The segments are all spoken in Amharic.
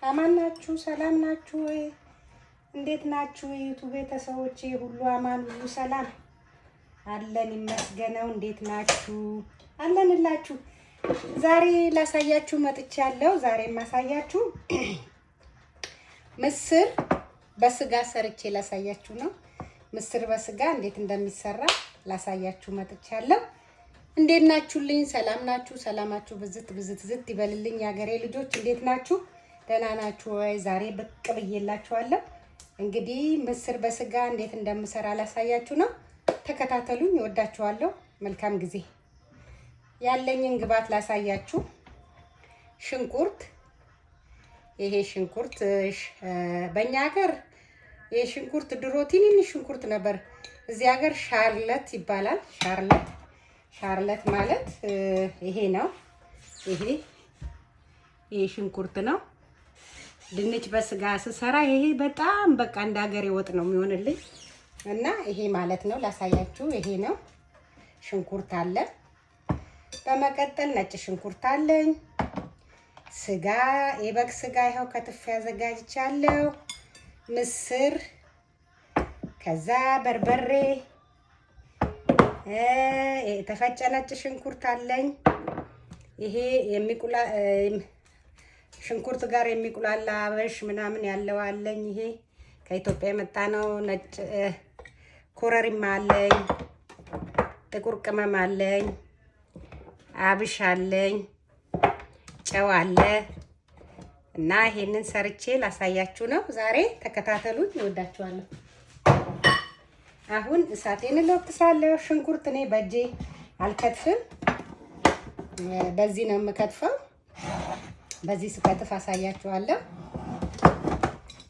አማን ናችሁ? ሰላም ናችሁ ወይ? እንዴት ናችሁ? የዩቱብ ቤተሰቦቼ ሁሉ አማን፣ ሁሉ ሰላም አለን ይመስገነው። እንዴት ናችሁ? አለንላችሁ። ዛሬ ላሳያችሁ መጥቻለሁ። ዛሬ ማሳያችሁ ምስር በስጋ ሰርቼ ላሳያችሁ ነው። ምስር በስጋ እንዴት እንደሚሰራ ላሳያችሁ መጥቻለሁ። እንዴት ናችሁልኝ? ሰላም ናችሁ? ሰላማችሁ ብዝት ብዝት ዝት ይበልልኝ። የሀገሬ ልጆች እንዴት ናችሁ? ደህና ናችሁ ወይ? ዛሬ ብቅ ብዬላችኋለሁ። እንግዲህ ምስር በስጋ እንዴት እንደምሰራ ላሳያችሁ ነው። ተከታተሉኝ። እወዳችኋለሁ። መልካም ጊዜ። ያለኝን ግብአት ላሳያችሁ። ሽንኩርት፣ ይሄ ሽንኩርት በእኛ ሀገር ይሄ ሽንኩርት ድሮ ትንንሽ ሽንኩርት ነበር። እዚህ ሀገር ሻርለት ይባላል። ሻርለት ማለት ይሄ ነው። ይሄ ሽንኩርት ነው። ድንች በስጋ ስሰራ ይሄ በጣም በቃ እንደ ሀገሬ ወጥ ነው የሚሆንልኝ እና ይሄ ማለት ነው። ላሳያችሁ። ይሄ ነው ሽንኩርት አለ። በመቀጠል ነጭ ሽንኩርት አለኝ። ስጋ፣ የበግ ስጋ ይኸው ከትፍ ያዘጋጅቻለሁ። ምስር፣ ከዛ በርበሬ፣ የተፈጨ ነጭ ሽንኩርት አለኝ። ይሄ ሽንኩርት ጋር የሚቁላላ አበሽ ምናምን ያለው አለኝ። ይሄ ከኢትዮጵያ የመጣ ነው። ነጭ ኮረሪማ አለኝ። ጥቁር ቅመም አለኝ። አብሽ አለኝ። ጨው አለ እና ይሄንን ሰርቼ ላሳያችሁ ነው ዛሬ። ተከታተሉኝ። እወዳችኋለሁ። አሁን እሳቴን እለኩሳለሁ። ሽንኩርት እኔ በእጄ አልከትፍም፣ በዚህ ነው የምከትፈው። በዚህ ስከትፍ አሳያችኋለሁ።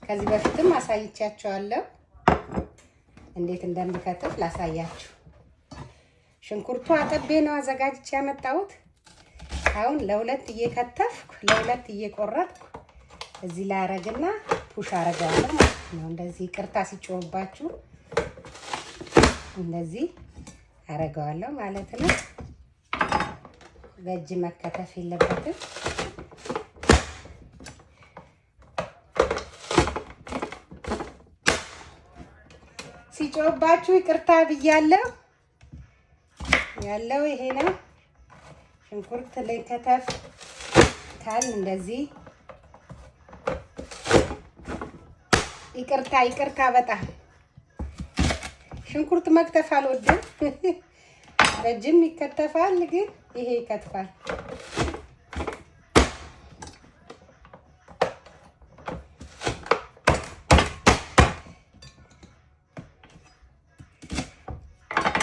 ከዚህ በፊትም አሳይቻችኋለሁ እንዴት እንደምከትፍ ላሳያችሁ። ሽንኩርቱ አጥቤ ነው አዘጋጅቼ ያመጣሁት። አሁን ለሁለት እየከተፍኩ ለሁለት እየቆረጥኩ እዚህ ላይ አረግና ፑሽ አረጋለሁ ማለት ነው። እንደዚህ ቅርታ ሲጮህባችሁ እንደዚህ አረጋለሁ ማለት ነው። በእጅ መከተፍ የለበትም። ሲጮህባችሁ ይቅርታ ብያለሁ። ያለው ይሄ ነው። ሽንኩርት ላይ ከተፍ ካል እንደዚህ ይቅርታ በጣም ሽንኩርት መክተፍ አልወድም። በእጅም ይከተፋል፣ ግን ይሄ ይከትፋል።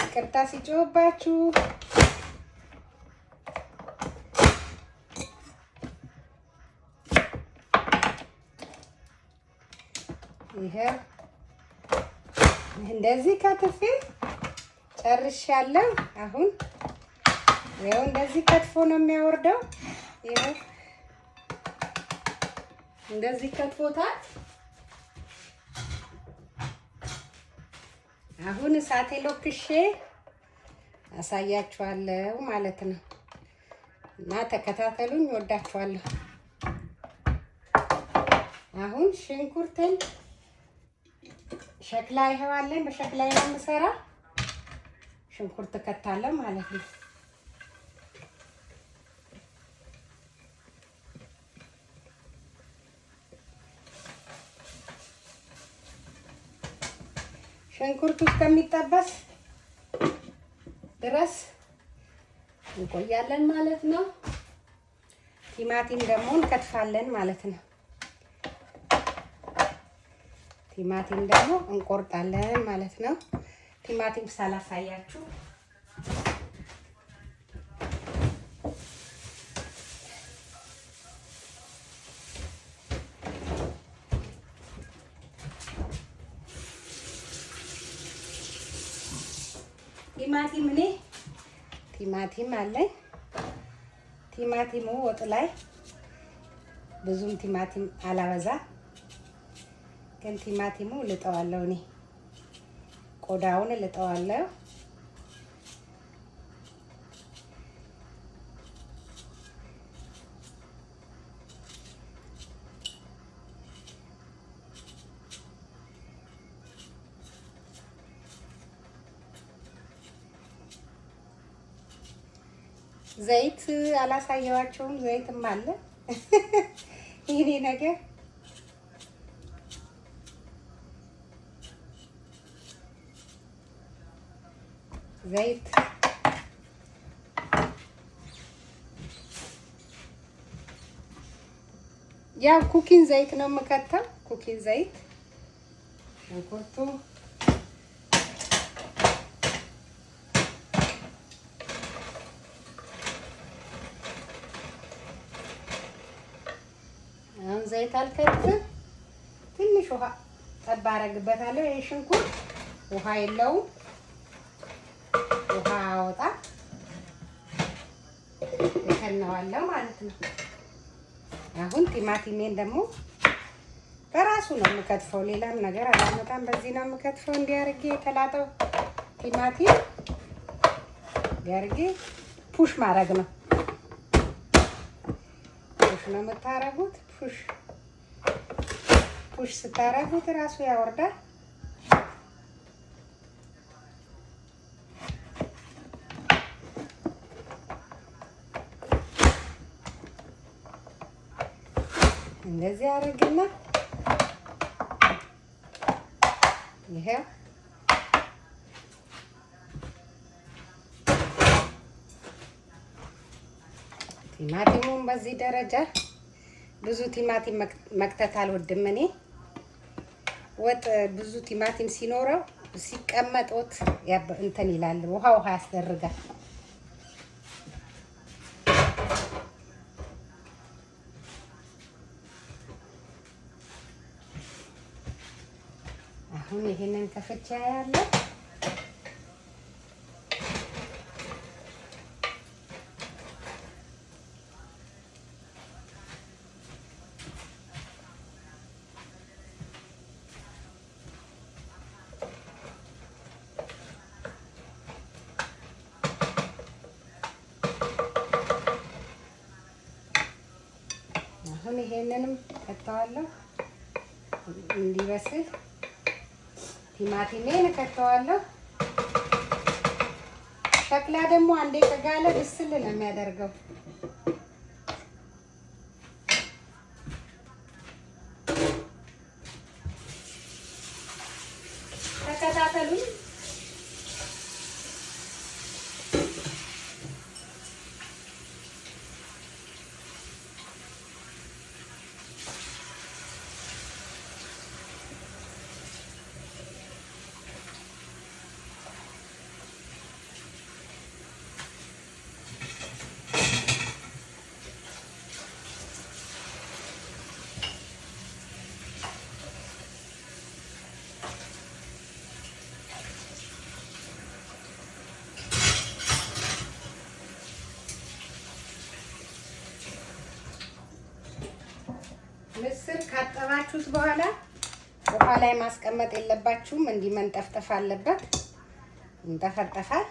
ይቅርታ ሲጮህባችሁ ይሄ እንደዚህ ከትፌ ጨርሻለሁ። አሁን ይሄው እንደዚህ ከትፎ ነው የሚያወርደው። ይሄው እንደዚህ ከትፎታል። አሁን እሳቴ ሎክሼ አሳያችኋለሁ ማለት ነው እና ተከታተሉኝ። እወዳችኋለሁ። አሁን ሽንኩርትን ሸክላ ይሄዋለን። በሸክላ ነው የምሰራ። ሽንኩርት ከታለ ማለት ነው። ሽንኩርቱ እስከሚጠበስ ድረስ እንቆያለን ማለት ነው። ቲማቲም ደግሞ እንከትፋለን ማለት ነው። ቲማቲም ደግሞ እንቆርጣለን ማለት ነው። ቲማቲም ሳላሳያችሁ ቲማቲም አለኝ። ቲማቲሙ ወጥ ላይ ብዙም ቲማቲም አላበዛ፣ ግን ቲማቲሙ ልጠዋለሁ። እኔ ቆዳውን ልጠዋለሁ። ዘይት አላሳየዋቸውም። ዘይትም አለ ይሄ ነገር ዘይት ያው ኩኪንግ ዘይት ነው የምከተው። ኩኪንግ ዘይት ሽንኩርቱ አሁን ዘይት አልከትም። ትንሽ ውሃ ጠብ አደርግበታለሁ። ይሄ ሽንኩርት ውሃ የለውም። ውሃ አወጣ እከነዋለሁ ማለት ነው። አሁን ቲማቲሜን ደግሞ በራሱ ነው የምከትፈው። ሌላም ነገር አላመጣም። በዚህ ነው የምከትፈው። እንዲያርጌ የተላጠው ቲማቲም እንዲያርጌ ፑሽ ማድረግ ነው። ፑሽ ነው የምታረጉት። ፑሽ ስታረጉት ራሱ ያወርዳል። እንደዚህ አደርግና ይሄ ቲማቲሙን በዚህ ደረጃ ብዙ ቲማቲም መክተት አልወድም እኔ። ወጥ ብዙ ቲማቲም ሲኖረው ሲቀመጥ ወጥ እንትን ይላል፣ ውሃ ያስደርጋል። አሁን ይሄንን ከፍቻ ያለው አሁን ይሄንንም ከተዋለሁ እንዲበስል። ቲማቲሜን ከተዋለሁ። ሸክላ ደግሞ አንዴ ከጋለ ብስል ነው የሚያደርገው። ተከታተሉኝ። ምስር ካጠባችሁት በኋላ ውሃ ላይ ማስቀመጥ የለባችሁም። እንዲህ መንጠፍጠፍ አለበት። እንጠፈጠፋል።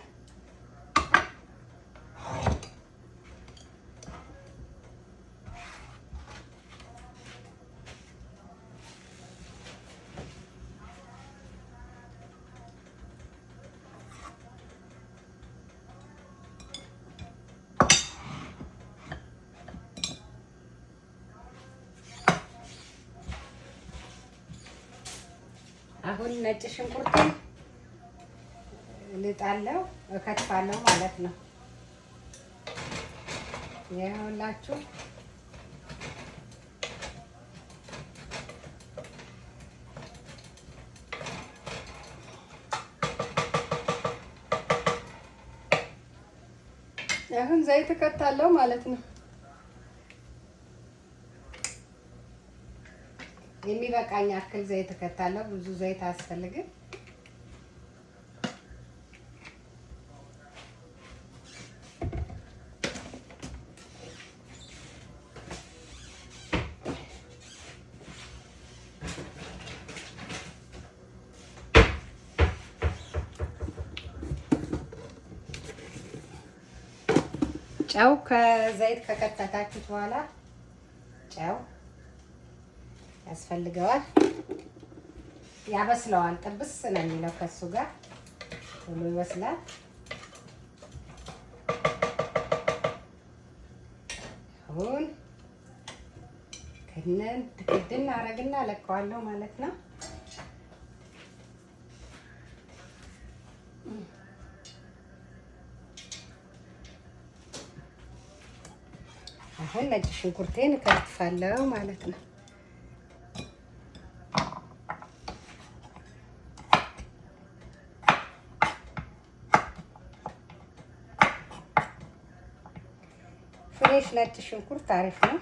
አሁን ነጭ ሽንኩርቱን ልጣለው እከትፋለሁ ማለት ነው። ይኸውላችሁ አሁን ዘይት እከታለሁ ማለት ነው። የሚበቃኝ አክል ዘይት እከታለሁ። ብዙ ዘይት አያስፈልግም። ጨው ከዘይት ከከተታችሁት በኋላ ጨው ያስፈልገዋል። ያበስለዋል። ጥብስ ነው የሚለው ከሱ ጋር ቶሎ ይበስላል። አሁን ክድን አረግና እለቀዋለሁ ማለት ነው። አሁን ነጭ ሽንኩርቴን እከትፋለሁ ማለት ነው። ፍሬሽ ነጭ ሽንኩርት አሪፍ ነው።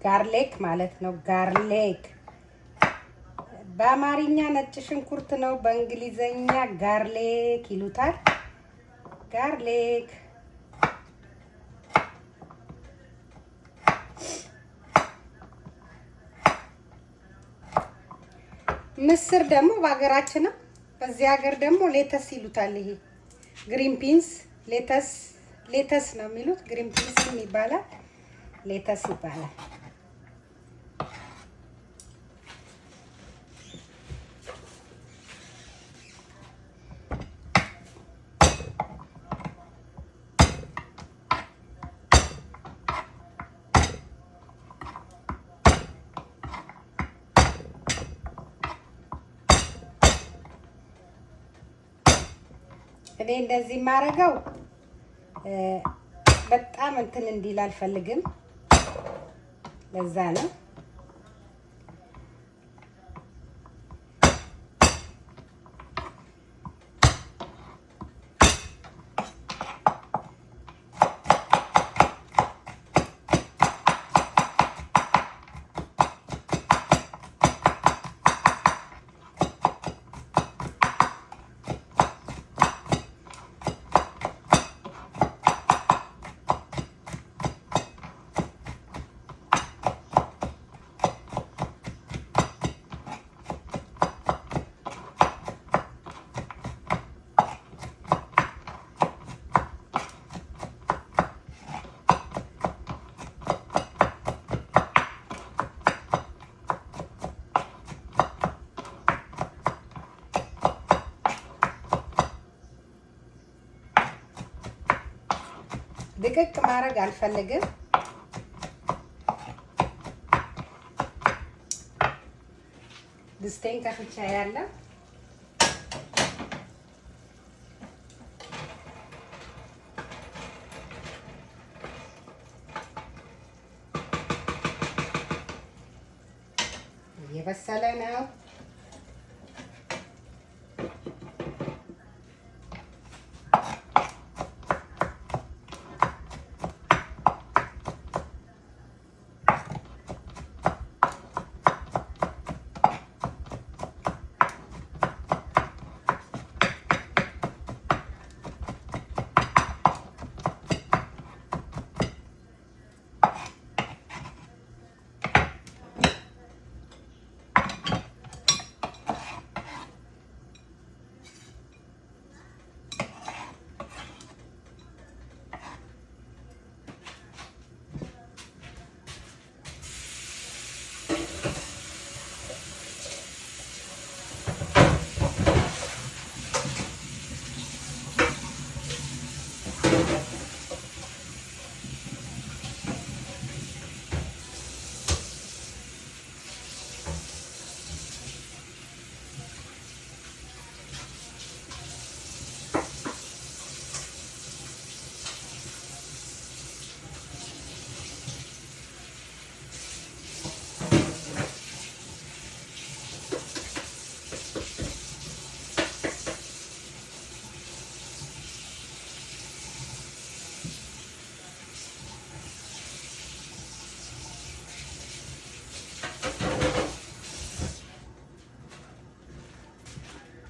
ጋርሊክ ማለት ነው። ጋርሊክ በአማርኛ ነጭ ሽንኩርት ነው፣ በእንግሊዘኛ ጋርሊክ ይሉታል። ጋርሊክ ምስር ደግሞ በሀገራችን ነው። በዚህ ሀገር ደግሞ ሌተስ ይሉታል። ይሄ ግሪን ፒንስ ሌተስ ነው የሚሉት። ግሪን ፒንስ ይባላል፣ ሌተስ ይባላል። እኔ እንደዚህ የማደርገው በጣም እንትን እንዲል አልፈልግም፣ ለዛ ነው። ድቅቅ ማድረግ አልፈልግም። ድስቴን ከፍቻ ያለ እየበሰለ ነው።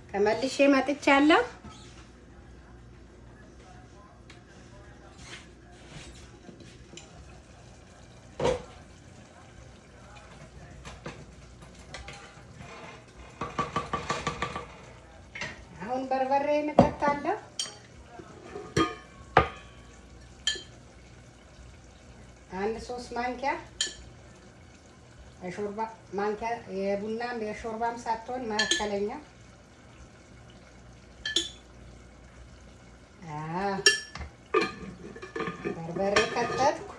ተመልሼ መጥቻለሁ። አሁን በርበሬ እንከታለሁ። አንድ 3 ማንኪያ የሾርባ ማንኪያ የቡናም የሾርባም ሳትሆን መካከለኛ። በርበሬ ከተትኩ።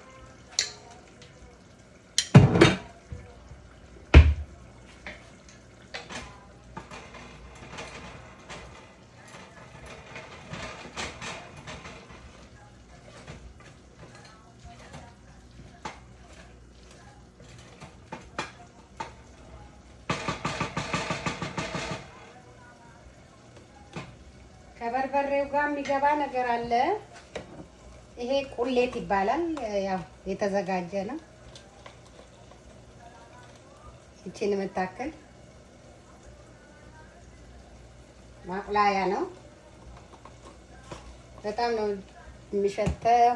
ከበርበሬው ጋር የሚገባ ነገር አለ። ይሄ ቁሌት ይባላል። ያው የተዘጋጀ ነው። እቺን የምታክል ማቁላያ ነው። በጣም ነው የሚሸተው።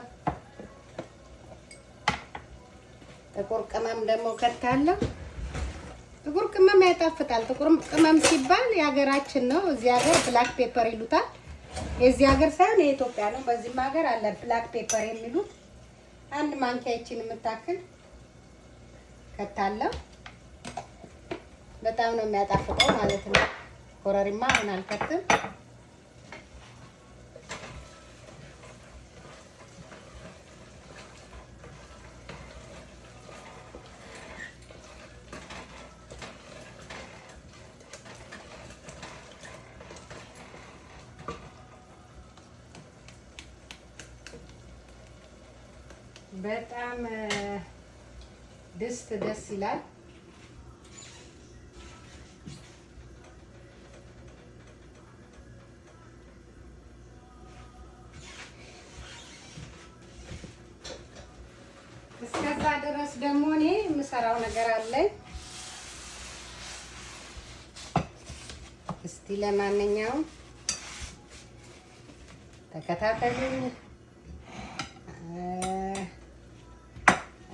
ጥቁር ቅመም ደግሞ ከታለው። ጥቁር ቅመም ያጣፍጣል። ጥቁር ቅመም ሲባል የሀገራችን ነው። እዚህ ሀገር ብላክ ፔፐር ይሉታል። የዚህ ሀገር ሳይሆን የኢትዮጵያ ነው። በዚህም ሀገር አለ ብላክ ፔፐር የሚሉት። አንድ ማንኪያ ይቺን የምታክል ከታለው። በጣም ነው የሚያጣፍጠው ማለት ነው። ኮረሪማ አሁን አልከትም። በጣም ድስት ደስ ይላል። እስከዛ ድረስ ደግሞ እኔ የምሰራው ነገር አለኝ። እስቲ ለማንኛውም ተከታተሉኝ፣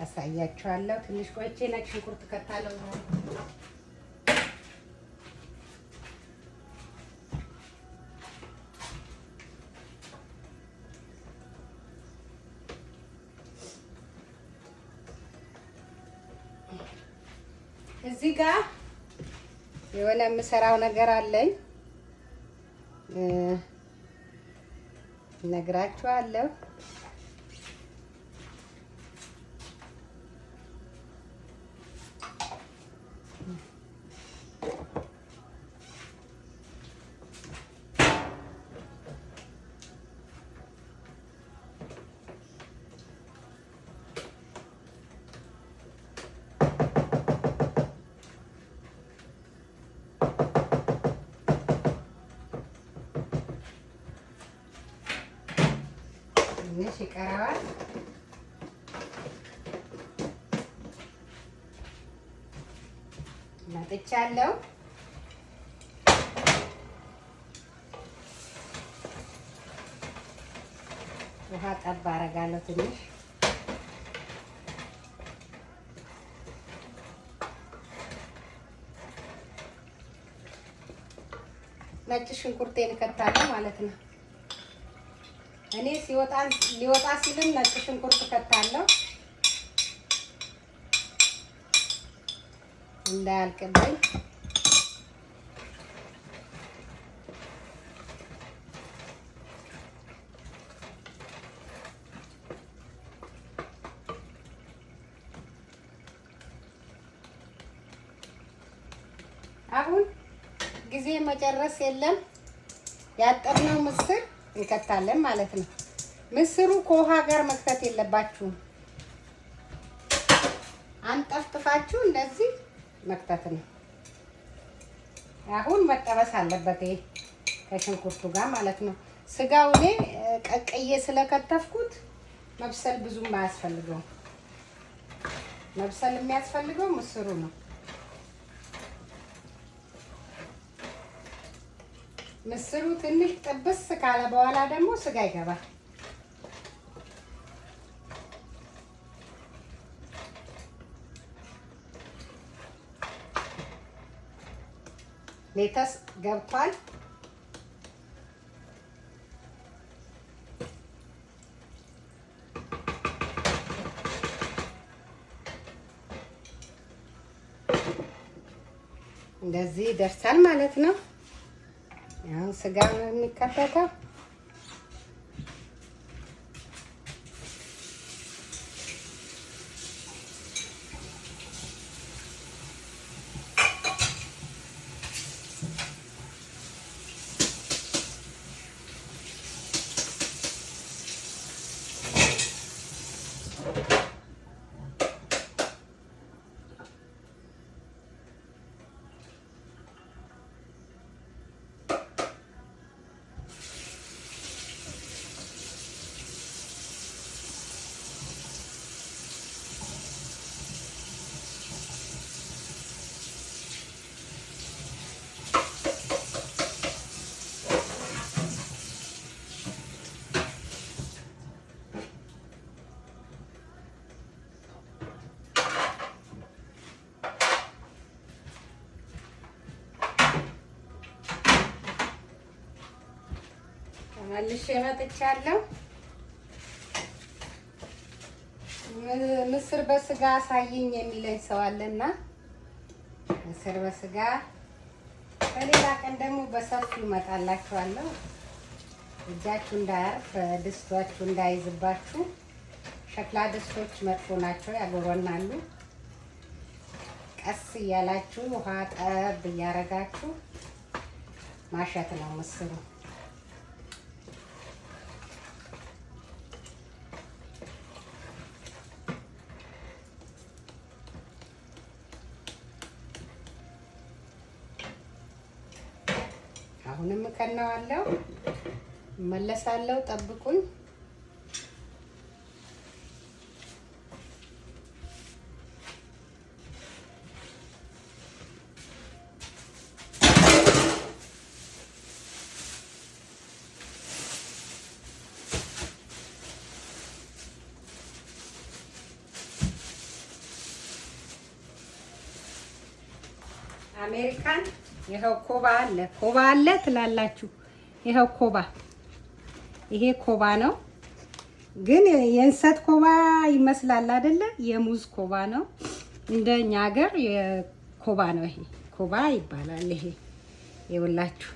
አሳያችኋለሁ። ትንሽ ቆይቼ ነጭ ሽንኩርት ከታለው ነው። እዚህ ጋር የሆነ የምሰራው ነገር አለኝ፣ እነግራችኋለሁ። ትንሽ ይቀረዋል። መጥቻለሁ። ውሃ ጠብ አደርጋለሁ ትንሽ። ነጭ ሽንኩርቴን እከታለሁ ማለት ነው። እኔ ሊወጣ ሲልም ነጭ ሽንኩርት እከታለሁ እንዳያልቅብኝ። አሁን ጊዜ መጨረስ የለም። ያጠብነው ምስር እንከታለን ማለት ነው። ምስሩ ከውሃ ጋር መክተት የለባችሁም። አንጠፍጥፋችሁ እንደዚህ መክተት ነው። አሁን መጠበስ አለበት ይሄ ከሽንኩርቱ ጋር ማለት ነው። ስጋው እኔ ቀቅዬ ስለከተፍኩት መብሰል ብዙም አያስፈልገውም። መብሰል የሚያስፈልገው ምስሩ ነው። ምስሩ ትንሽ ጥብስ ካለ በኋላ ደግሞ ስጋ ይገባል። ሌተስ ገብቷል። እንደዚህ ይደርሳል ማለት ነው። አሁን ስጋ ነው የሚከተተው። መልሼ መጥቻለሁ። ምስር በስጋ አሳይኝ የሚለኝ ሰው አለና ምስር በስጋ በሌላ ቀን ደግሞ በሰፊው እመጣላችኋለሁ። እጃችሁ እንዳያርፍ፣ ድስቶቹ እንዳይዝባችሁ። ሸክላ ድስቶች መጥፎ ናቸው፣ ያጎረናሉ። ቀስ እያላችሁ ውሃ ጠብ እያረጋችሁ ማሸት ነው ምስሩ። አሁንም ከናዋለሁ፣ መለሳለሁ። ጠብቁኝ። አሜሪካን ይሄው ኮባ አለ፣ ኮባ አለ ትላላችሁ። ይሄው ኮባ፣ ይሄ ኮባ ነው፣ ግን የእንሰት ኮባ ይመስላል አይደለ? የሙዝ ኮባ ነው። እንደኛ ሀገር የኮባ ነው። ይሄ ኮባ ይባላል። ይሄ ይኸውላችሁ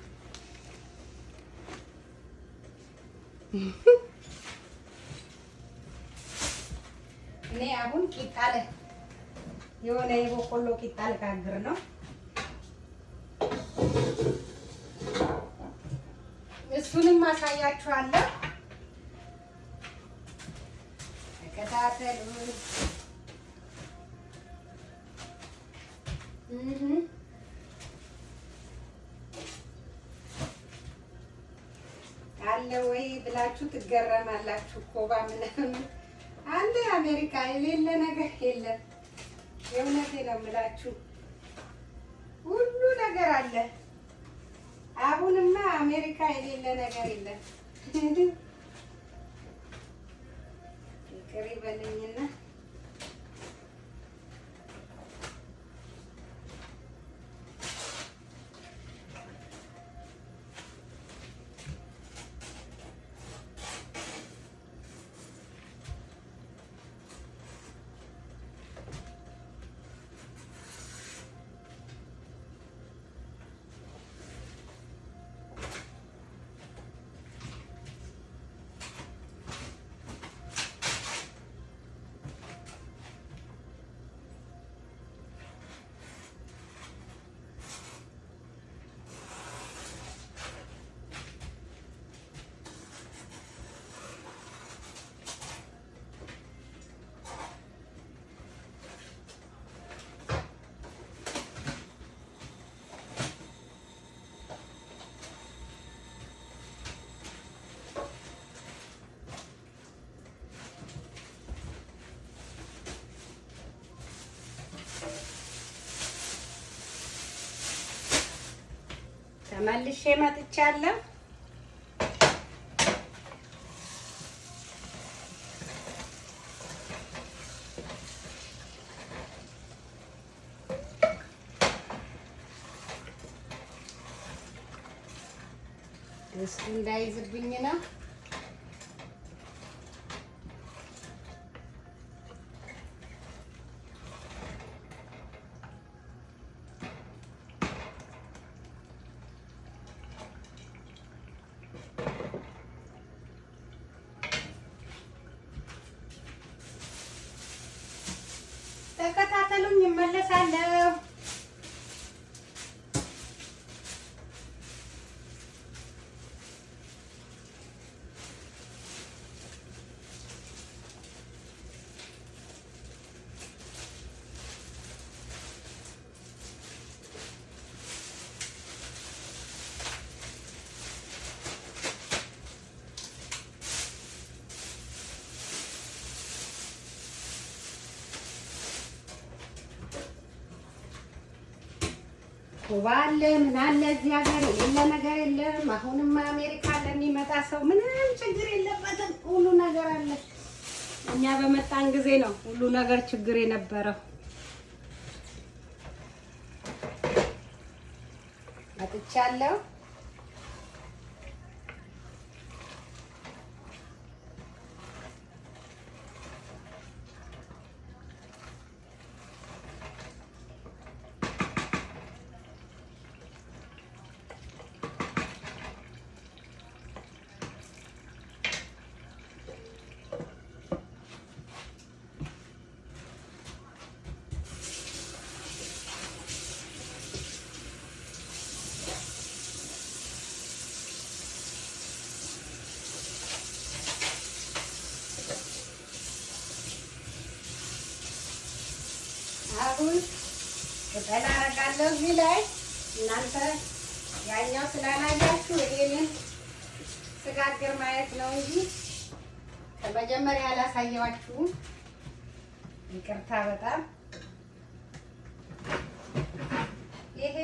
እኔ አሁን ቂጣ የሆነ የበቆሎ ቂጣ ልጋግር ነው። እሱንም አሳያችኋለሁ። ተከታተሉ። አለ ወይ ብላችሁ ትገረማላችሁ። ኮባ ምናምን አለ አሜሪካ፣ የሌለ ነገር የለም። የእውነቴ ነው የምላችሁ፣ ሁሉ ነገር አለ። አሁንማ አሜሪካ የሌለ ነገር የለም። ይቅር ይበለኝና ተመልሼ መጥቻለሁ። እሱ እንዳይዝብኝ ነው። እመለሳለሁ። ኩባ አለ ምን አለ እዚህ ሀገር የሌለ ነገር የለም። አሁንም አሜሪካ ለሚመጣ ሰው ምንም ችግር የለበትም። ሁሉ ነገር አለ። እኛ በመጣን ጊዜ ነው ሁሉ ነገር ችግር የነበረው። መጥቻለሁ። አሁን ቅጠል አደርጋለሁ እዚህ ላይ። እናንተ ያኛው ስላላያችሁ ይሄንን ስጋግር ማየት ነው እንጂ ከመጀመሪያ አላሳየኋችሁም። ይቅርታ በጣም። ይሄ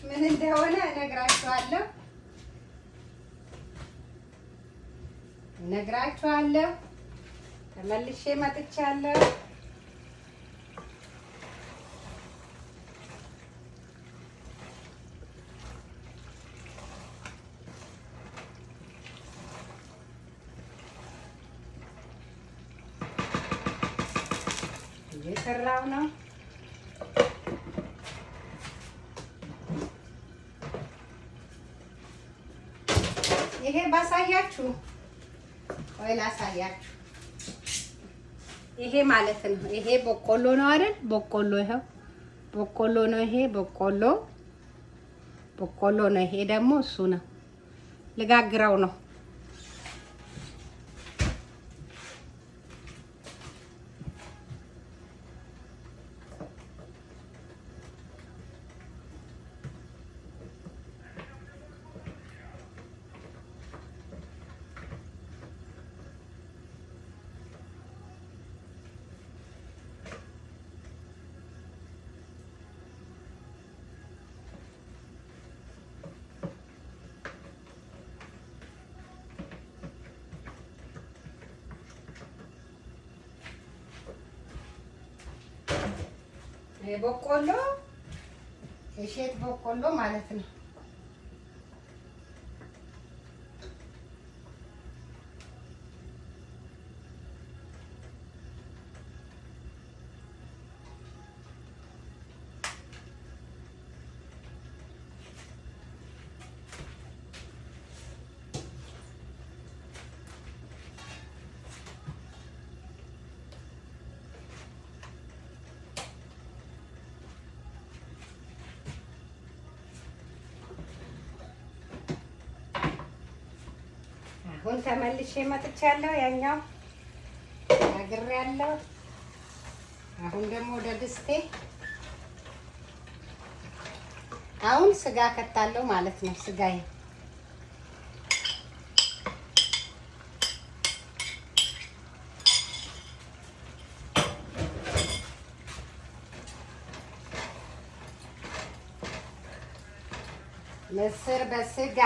ምን እንደሆነ እነግራችኋለሁ። ተመልሼ መጥቻለሁ። እየሰራሁ ነው። ይሄ ባሳያችሁ ወይ ላሳያችሁ። ይሄ ማለት ነው። ይሄ በቆሎ ነው አይደል? በቆሎ ይሄው በቆሎ ነው። ይሄ በቆሎ ነው። ይሄ ደግሞ እሱ ነው። ልጋግረው ነው። በቆሎ የሼት በቆሎ ማለት ነው። አሁን ተመልሼ መጥቻለሁ። ያኛው ጋግሬያለሁ። አሁን ደግሞ ወደ ድስቴ አሁን ስጋ ከታለሁ ማለት ነው። ስጋዬ ምስር በስጋ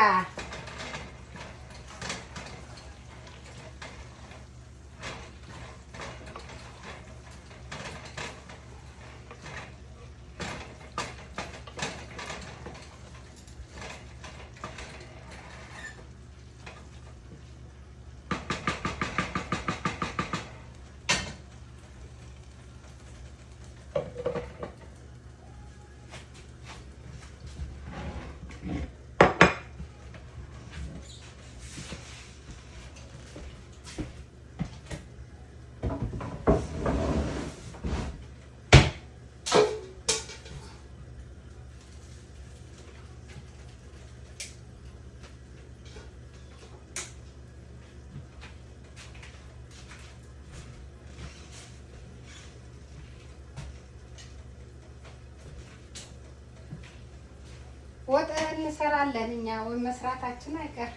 ወጥ እንሰራለን እኛ ወይ መስራታችን አይቀር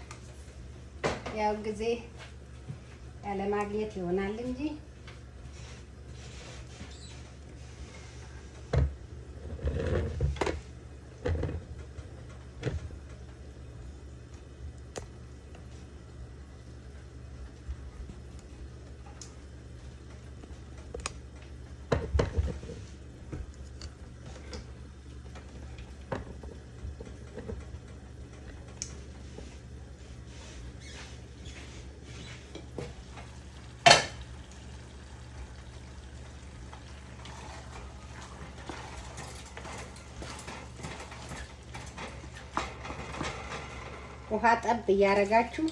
ያው ጊዜ ያለ ማግኘት ይሆናል እንጂ ውሃ ጠብ እያደረጋችሁ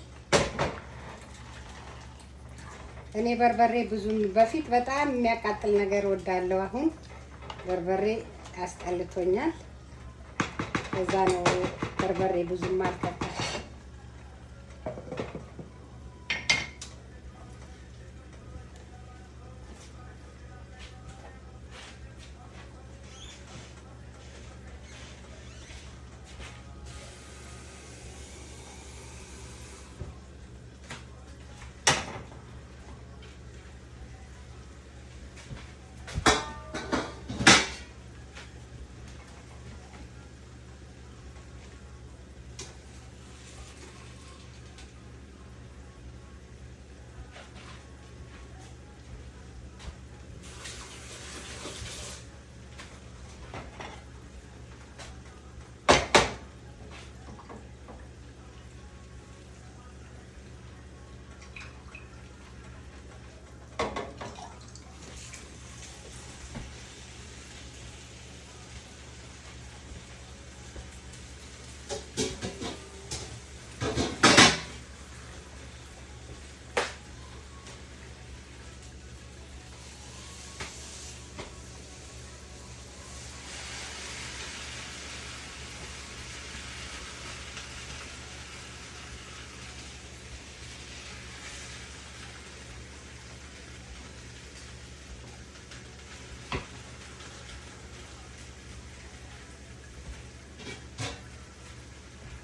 እኔ በርበሬ ብዙም በፊት በጣም የሚያቃጥል ነገር ወዳለሁ። አሁን በርበሬ አስጠልቶኛል። እዛ ነው በርበሬ ብዙም አልከታም።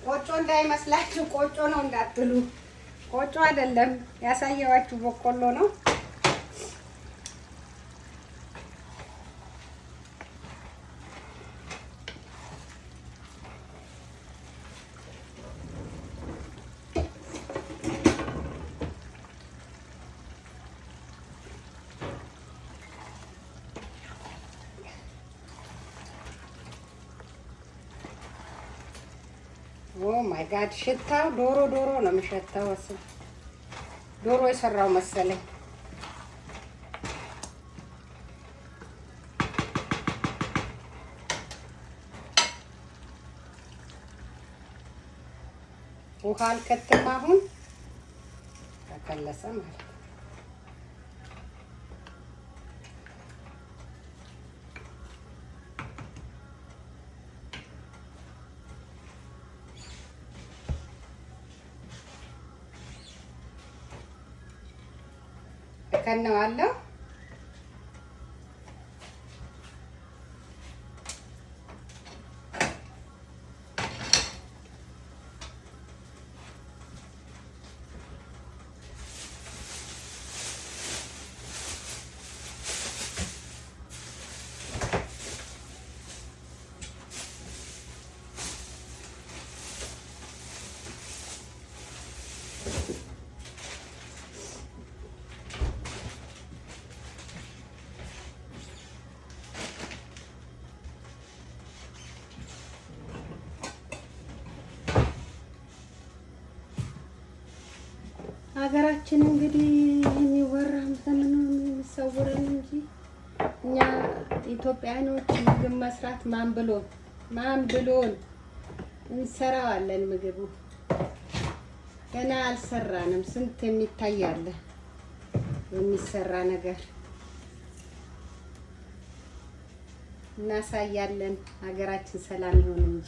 ቆጮ እንዳይመስላችሁ ቆጮ ነው እንዳትሉ። ቆጮ አይደለም ያሳየዋችሁ በቆሎ ነው። ኦ ማይ ጋድ ሽታው ዶሮ ነው የሚሸታው። ዶሮ የሰራው መሰለኝ። ውሃ አልከትም አሁን ተከለሰ ማለት እከነዋለሁ። ሀገራችን እንግዲህ የሚወራም ዘመኑ የሚሰውረን እንጂ እኛ ኢትዮጵያኖች ምግብ መስራት ማን ብሎን እንሰራዋለን። ምግቡ ገና አልሰራንም። ስንት የሚታይ አለ የሚሰራ ነገር እናሳያለን። ሀገራችን ሰላም ይሁን እንጂ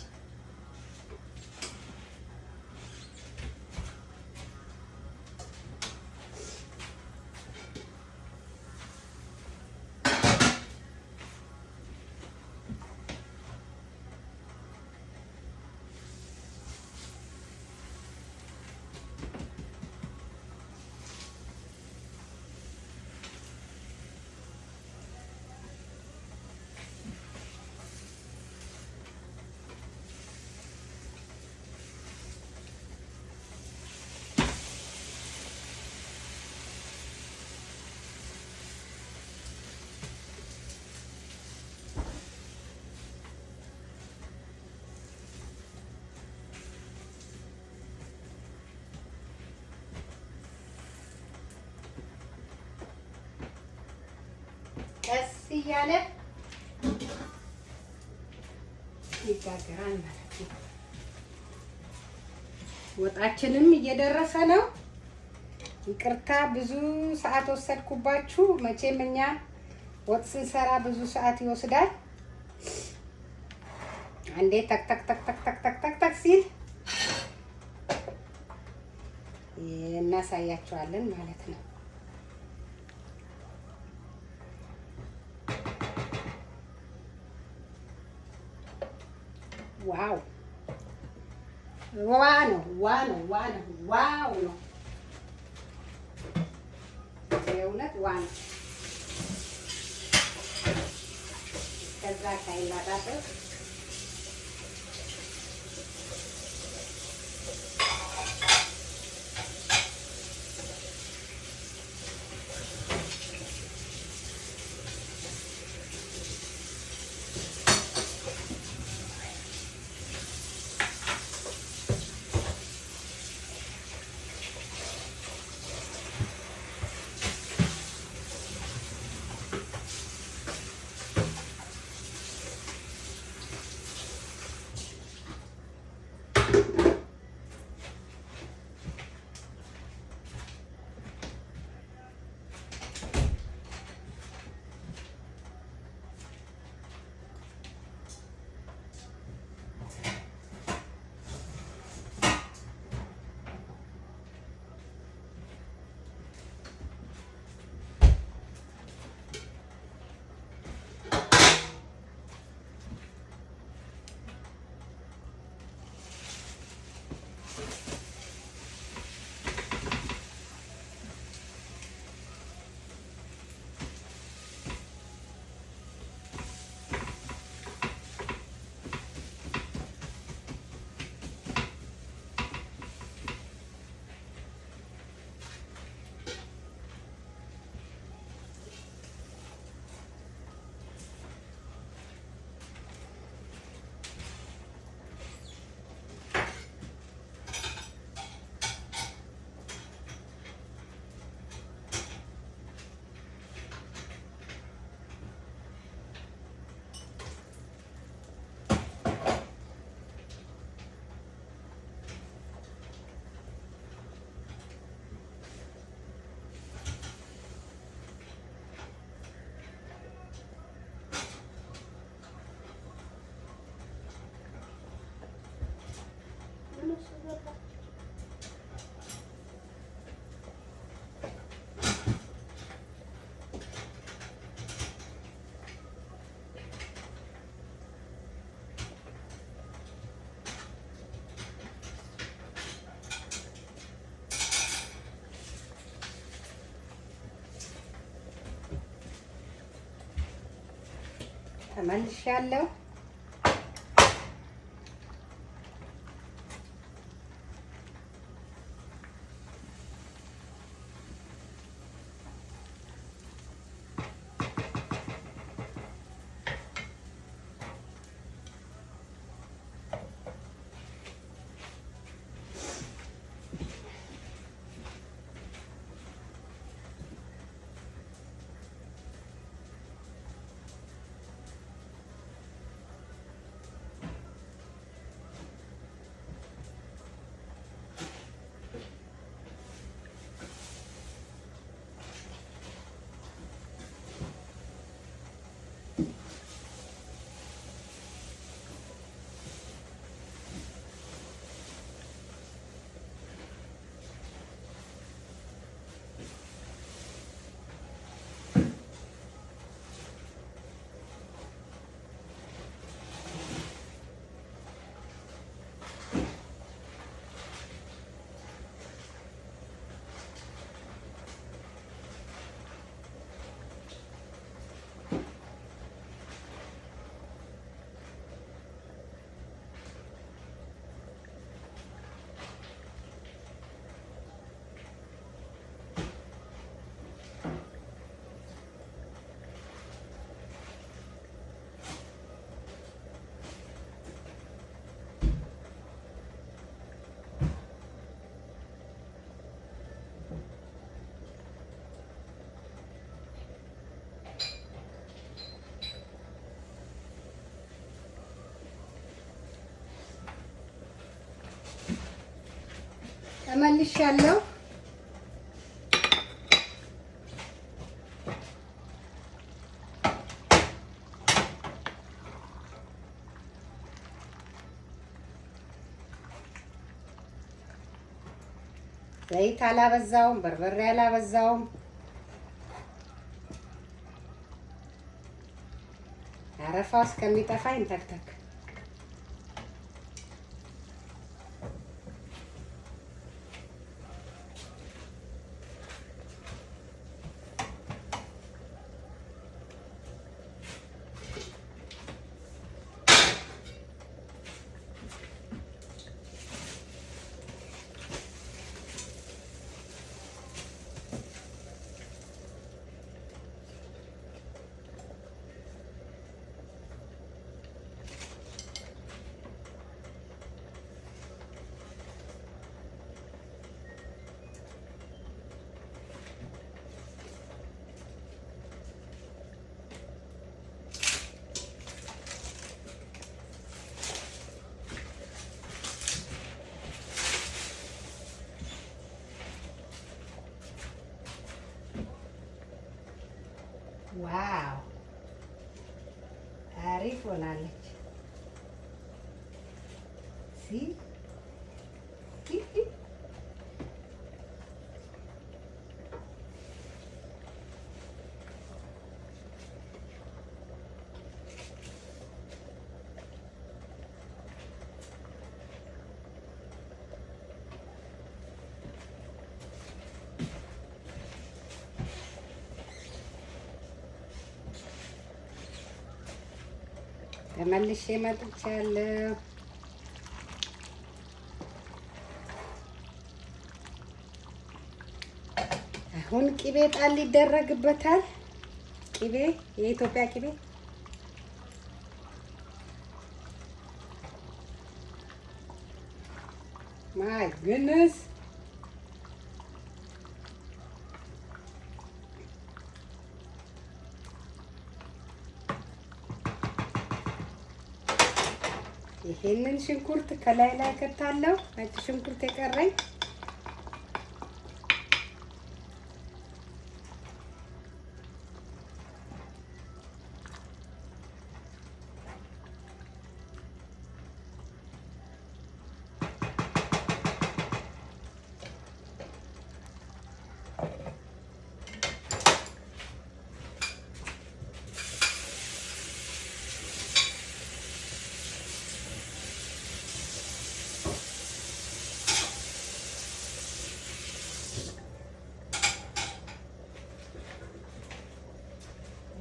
እያለ ይጋገራል ማለት ነው። ወጣችንም እየደረሰ ነው። ይቅርታ ብዙ ሰዓት ወሰድኩባችሁ። መቼም እኛ ወጥ ስንሰራ ብዙ ሰዓት ይወስዳል። አንዴ ተክ ተክ ተክ ተክ ተክ ተክ ተክ ተክ ሲል እናሳያቸዋለን ማለት ነው። ዋው ዋ ነው ዋ ነው ዋ ነው ዋው ነው የእውነት ዋ ነው። ከዛ ሳይላጣጥር ተመልሻለሁ። ተመልሻለሁ። ዘይት አላበዛውም፣ በርበሬ አላበዛውም። አረፋው እስከሚጠፋ ይንተክተክ። ዋው አሪፍ ሆናለች። ተመልሼ መጥቻለሁ። አሁን ቅቤ ጣል ይደረግበታል። ቅቤ የኢትዮጵያ ቅቤ ማይ ጉድነስ ይሄንን ሽንኩርት ከላይ ላይ ከታለው ነጭ ሽንኩርት የቀረኝ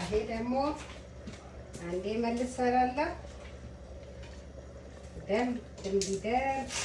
ይሄ ደግሞ አንዴ መልሰራለሁ ደም እንዲደርስ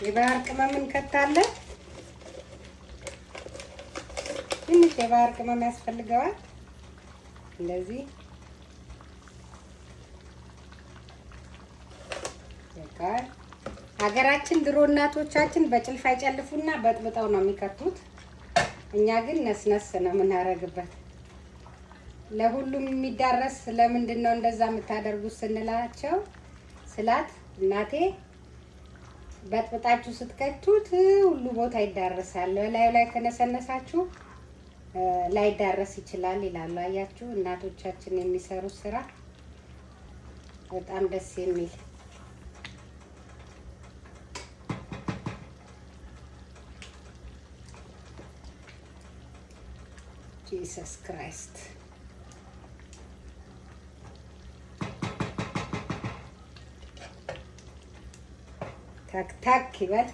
የባህር ቅመም እንከታለን። ትንሽ የባህር ቅመም ያስፈልገዋል። እንደዚህ በቃል ሀገራችን ድሮ እናቶቻችን በጭልፋ ይጨልፉና በጥብጠው ነው የሚከቱት። እኛ ግን ነስነስ ነው የምናደርግበት። ለሁሉም የሚዳረስ ለምንድን ነው እንደዛ የምታደርጉት ስንላቸው ስላት እናቴ በጥብጣችሁ ስትከቱት ሁሉ ቦታ ይዳረሳል፣ ላዩ ላይ ከነሰነሳችሁ ላይዳረስ ይችላል ይላሉ። አያችሁ እናቶቻችን የሚሰሩት ስራ በጣም ደስ የሚል። ጂሰስ ክራይስት ታክ ታክ ይበል።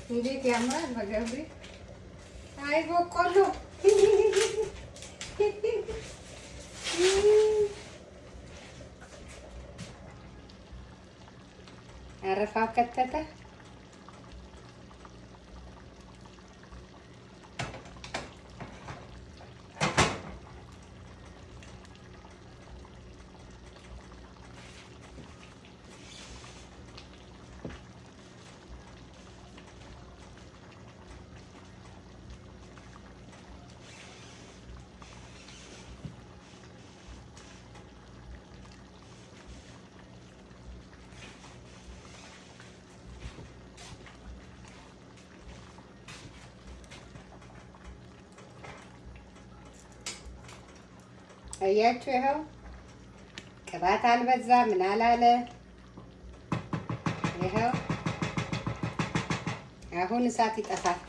እንዴት ያምራል በገብሬ። አይ በቆሎ አረፋው ከተተ። አያችሁ ይኸው ቅባት አልበዛ ምን አላለ። ይኸው አሁን እሳት ይጠፋል።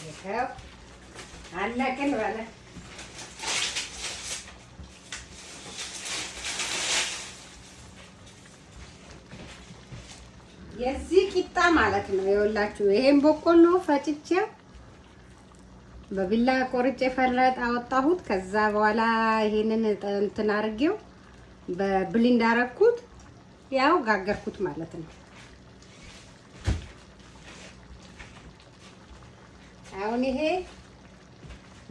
ይኸው አለቅን በለ። የዚህ ቂጣ ማለት ነው። ይኸውላችሁ ይሄን በቆሎ ፈጭቼው በቢላ ቆርጬ ፈረጥ አወጣሁት። ከዛ በኋላ ይሄንን እንትን አድርጌው በብሊንድ አደረኩት። ያው ጋገርኩት ማለት ነው። አሁን ይሄ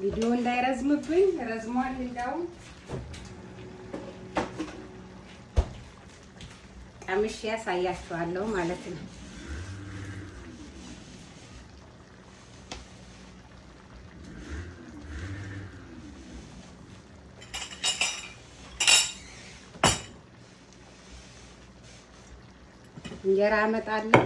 ቪዲዮ እንዳይረዝምብኝ ረዝሟል። እንዳውም ቀምሼ ያሳያችኋለሁ ማለት ነው። እንጀራ አመጣለሁ።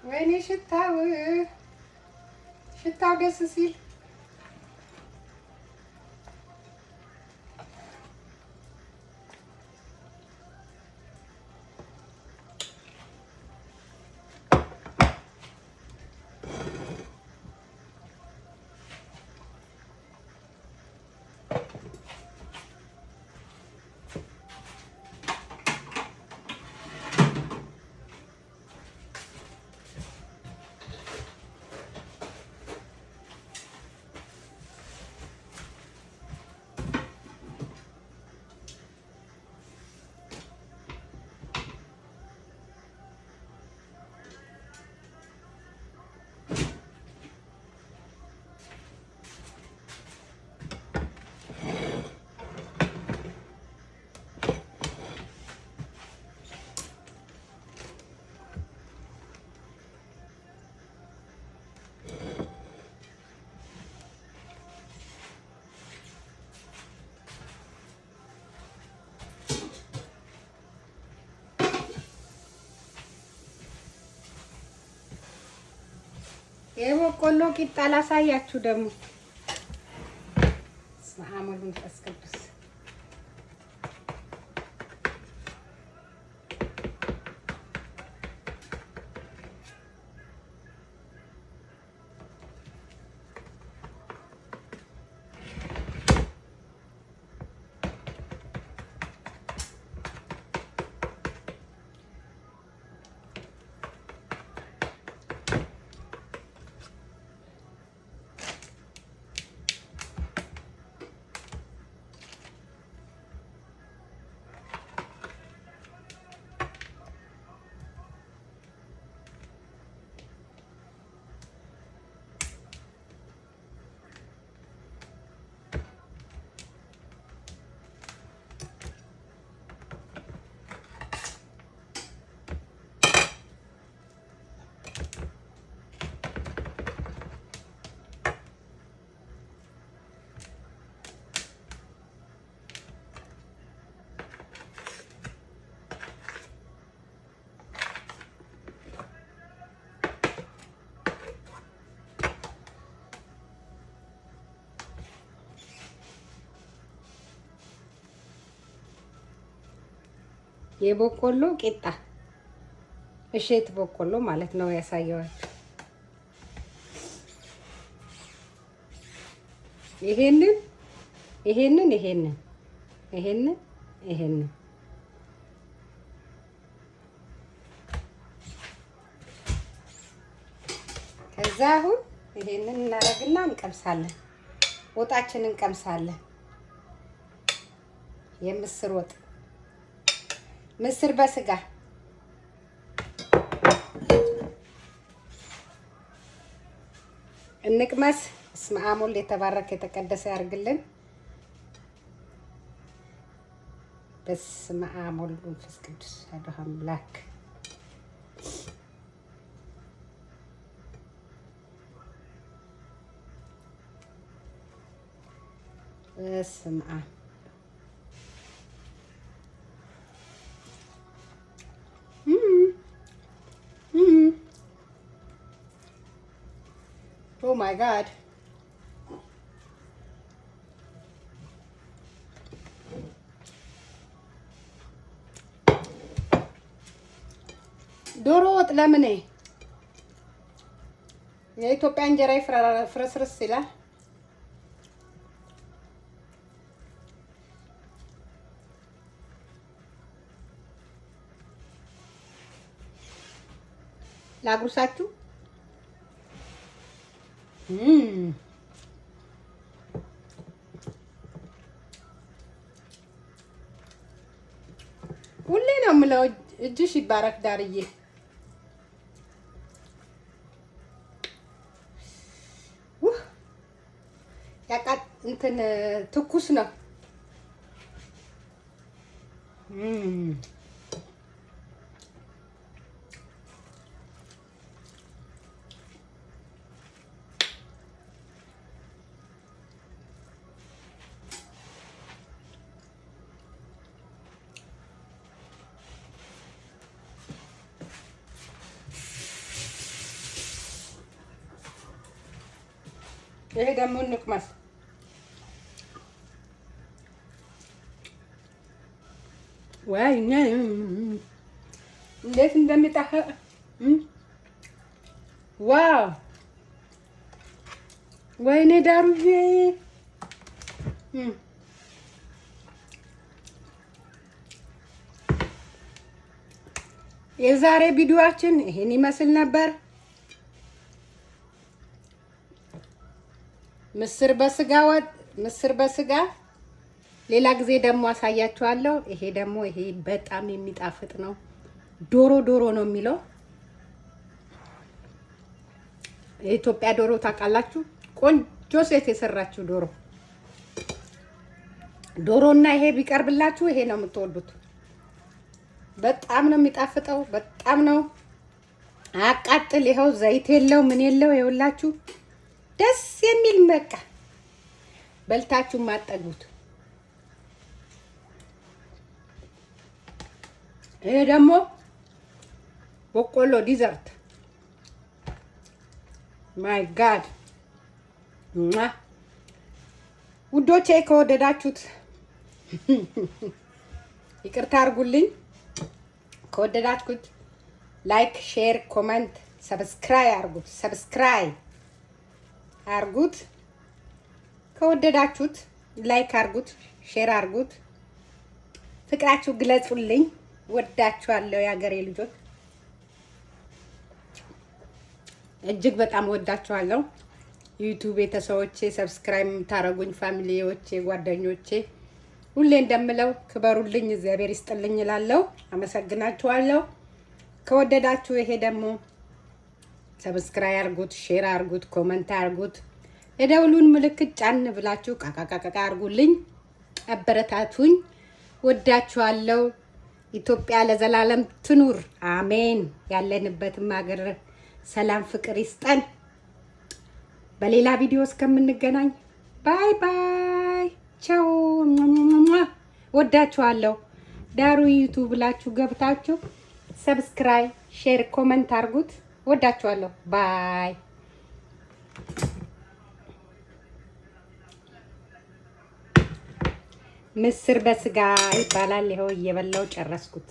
ወይኔ ሽታው ሽታው ደስ ሲል የበቆሎ ቂጣ ላሳያችሁ ደግሞ ስማሙል መንፈስ ቅዱስ የበቆሎ ቂጣ እሸት በቆሎ ማለት ነው ያሳየዋችሁ። ይሄንን ከዛ አሁን ይሄንን እናደርግና እንቀምሳለን። ወጣችንን እንቀምሳለን። የምስር ወጥ ምስር በስጋ እንቅመስ። እስመ አሞል የተባረከ የተቀደሰ ያርግልን። በስመ አብ ወወልድ ወመንፈስ ቅዱስ አሐዱ አምላክ። በስመ አብ Oh my God. ዶሮ ወጥ ለምን የኢትዮጵያ እንጀራ ፍርስርስ ይላል? ላጉርሳችሁ። ሁሌ ነው የምለው እጅሽ ይባረክ ዳርዬ። እንትን ትኩስ ነው። ይሄ ደግሞ እንቅመስ። ወይ እንዴት እንደሚጣፍጥ ዋው! ወይኔ ዳሩዬ የዛሬ ቪዲዮአችን ይሄን ይመስል ነበር። ምስር በስጋ ሌላ ጊዜ ደግሞ አሳያችኋለሁ። ይሄ ደግሞ በጣም የሚጣፍጥ ነው። ዶሮ ነው የሚለው። የኢትዮጵያ ዶሮ ታውቃላችሁ? ቆንጆ ሴት የሰራችው ዶሮና ይሄ ቢቀርብላችሁ ይሄ ነው የምትወዱት። በጣም ነው የሚጣፍጠው። በጣም ነው አቃጥል። ይኸው ዘይት የለው ምን የለው። ይኸውላችሁ ደስ የሚል በቃ በልታችሁ ማጠጉት። ይሄ ደግሞ በቆሎ ዲዘርት ማይ ጋድ ውዶቼ፣ ከወደዳችሁት ይቅርታ አድርጉልኝ። ከወደዳችሁት ላይክ፣ ሼር፣ ኮመንት፣ ሰብስክራይብ አርጉት። ከወደዳችሁት ላይክ አርጉት፣ ሼር አርጉት። ፍቅራችሁ ግለጹልኝ። ወዳችኋለሁ የሀገሬ ልጆች፣ እጅግ በጣም ወዳችኋለሁ። ዩቲዩብ ቤተሰቦቼ፣ ሰብስክራይብ የምታረጉኝ ፋሚሊዎቼ፣ ጓደኞቼ ሁሌ እንደምለው ክበሩልኝ፣ እግዚአብሔር ይስጥልኝ እላለሁ። አመሰግናችኋለሁ። ከወደዳችሁ ይሄ ደግሞ ሰብስክራይብ አርጉት፣ ሼር አርጉት፣ ኮመንት አርጉት። የደውሉን ምልክት ጫን ብላችሁ ቃቃቃቃ አርጉልኝ፣ አበረታቱኝ። ወዳችኋለሁ። ኢትዮጵያ ለዘላለም ትኑር። አሜን። ያለንበትም ሀገር ሰላም ፍቅር ይስጠን። በሌላ ቪዲዮ እስከምንገናኝ ባይ ባይ፣ ቻው። ወዳችኋለሁ። ዳሩ ዩቲዩብ ብላችሁ ገብታችሁ ሰብስክራይብ፣ ሼር፣ ኮመንት አርጉት። ወዳችኋለሁ። ባይ። ምስር በስጋ ይባላል። ይኸው እየበላው ጨረስኩት።